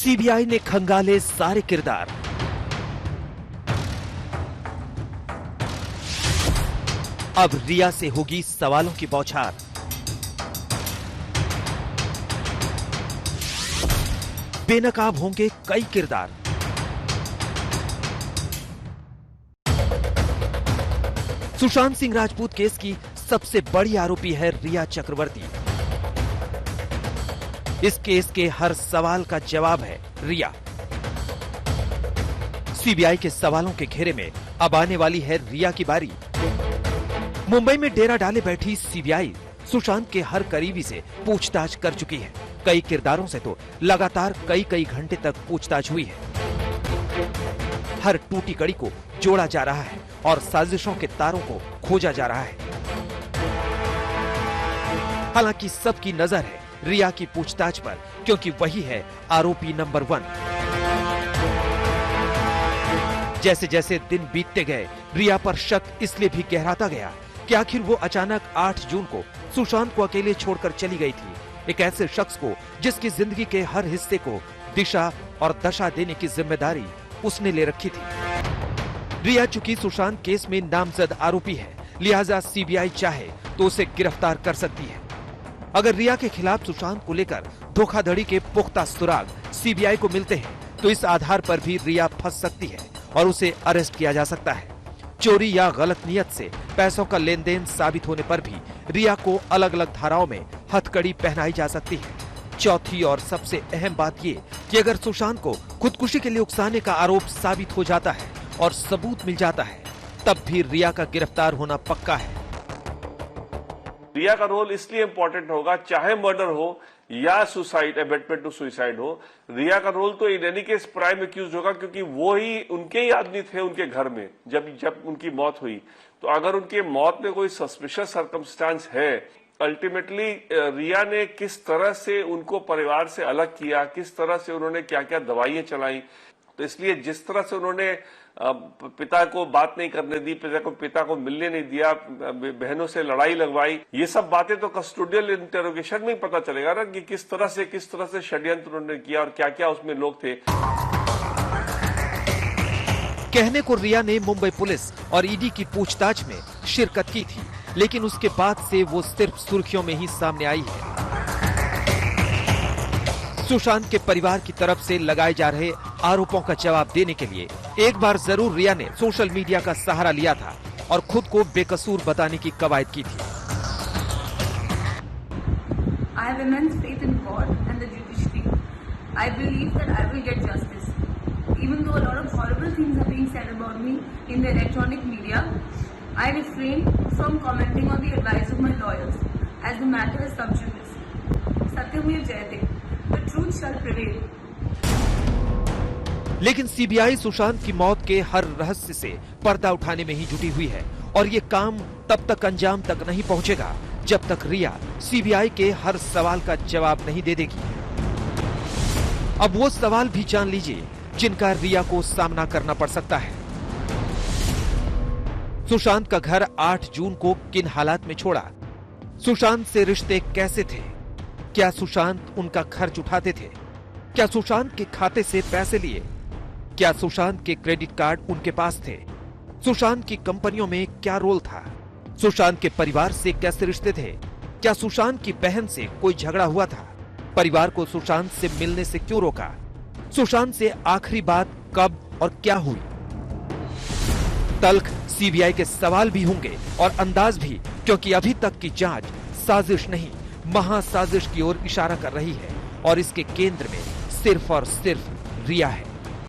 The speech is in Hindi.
सीबीआई ने खंगाले सारे किरदार। अब रिया से होगी सवालों की बौछार। बेनकाब होंगे कई किरदार। सुशांत सिंह राजपूत केस की सबसे बड़ी आरोपी है रिया चक्रवर्ती। इस केस के हर सवाल का जवाब है रिया। सीबीआई के सवालों के घेरे में अब आने वाली है रिया की बारी। मुंबई में डेरा डाले बैठी सीबीआई सुशांत के हर करीबी से पूछताछ कर चुकी है। कई किरदारों से तो लगातार कई घंटे तक पूछताछ हुई है। हर टूटी कड़ी को जोड़ा जा रहा है और साजिशों के तारों को खोजा जा रहा है। हालांकि सबकी नजर है रिया की पूछताछ पर, क्योंकि वही है आरोपी नंबर 1। जैसे जैसे दिन बीतते गए, रिया पर शक इसलिए भी गहराता गया कि आखिर वो अचानक 8 जून को सुशांत को अकेले छोड़कर चली गई थी। एक ऐसे शख्स को जिसकी जिंदगी के हर हिस्से को दिशा और दशा देने की जिम्मेदारी उसने ले रखी थी। रिया चूंकि सुशांत केस में नामजद आरोपी है, लिहाजा सीबीआई चाहे तो उसे गिरफ्तार कर सकती है। अगर रिया के खिलाफ सुशांत को लेकर धोखाधड़ी के पुख्ता सुराग सीबीआई को मिलते हैं, तो इस आधार पर भी रिया फंस सकती है और उसे अरेस्ट किया जा सकता है। चोरी या गलत नियत से पैसों का लेन देन साबित होने पर भी रिया को अलग अलग धाराओं में हथकड़ी पहनाई जा सकती है। चौथी और सबसे अहम बात ये कि अगर सुशांत को खुदकुशी के लिए उकसाने का आरोप साबित हो जाता है और सबूत मिल जाता है, तब भी रिया का गिरफ्तार होना पक्का है। रिया का रोल इसलिए इंपॉर्टेंट होगा, चाहे मर्डर हो या सुसाइड, अबेटमेंट टू सुसाइड हो, रिया का रोल तो in any case prime accused होगा, क्योंकि वो ही उनके ही आदमी थे उनके घर में जब उनकी मौत हुई। तो अगर उनके मौत में कोई सस्पिशियस सर्कमस्टांस है, अल्टीमेटली रिया ने किस तरह से उनको परिवार से अलग किया, किस तरह से उन्होंने क्या क्या दवाइयां चलाई, तो इसलिए जिस तरह से उन्होंने पिता को बात नहीं करने दी, पिता को मिलने नहीं दिया, बहनों से लड़ाई लगवाई, ये सब बातें तो कस्टोडियल इंटेरोगेशन में ही पता चलेगा ना कि किस तरह से षड्यंत्र उन्होंने किया और क्या क्या उसमें लोग थे। कहने को रिया ने मुंबई पुलिस और ईडी की पूछताछ में शिरकत की थी, लेकिन उसके बाद से वो सिर्फ सुर्खियों में ही सामने आई है। सुशांत के परिवार की तरफ से लगाए जा रहे आरोपों का जवाब देने के लिए एक बार जरूर रिया ने सोशल मीडिया का सहारा लिया था और खुद को बेकसूर बताने की कवायद की थी। I have immense faith in God and the judiciary. I believe that I will get justice. Even though a lot of horrible things are being said about me in the electronic media, I refrain from commenting on the advice of my lawyers, as the matter is sub judice. Satyam Jayate. The truth shall prevail. लेकिन सीबीआई सुशांत की मौत के हर रहस्य से पर्दा उठाने में ही जुटी हुई है और ये काम तब तक अंजाम तक नहीं पहुंचेगा जब तक रिया सीबीआई के हर सवाल का जवाब नहीं दे देगी। अब वो सवाल भी जान लीजिए जिनका रिया को सामना करना पड़ सकता है। सुशांत का घर 8 जून को किन हालात में छोड़ा? सुशांत से रिश्ते कैसे थे? क्या सुशांत उनका खर्च उठाते थे? क्या सुशांत के खाते से पैसे लिए? क्या सुशांत के क्रेडिट कार्ड उनके पास थे? सुशांत की कंपनियों में क्या रोल था? सुशांत के परिवार से कैसे रिश्ते थे? क्या सुशांत की बहन से कोई झगड़ा हुआ था? परिवार को सुशांत से मिलने से क्यों रोका? सुशांत से आखिरी बात कब और क्या हुई? तल्ख सीबीआई के सवाल भी होंगे और अंदाज भी, क्योंकि अभी तक की जांच साजिश नहीं, महासाजिश की ओर इशारा कर रही है और इसके केंद्र में सिर्फ और सिर्फ रिया है।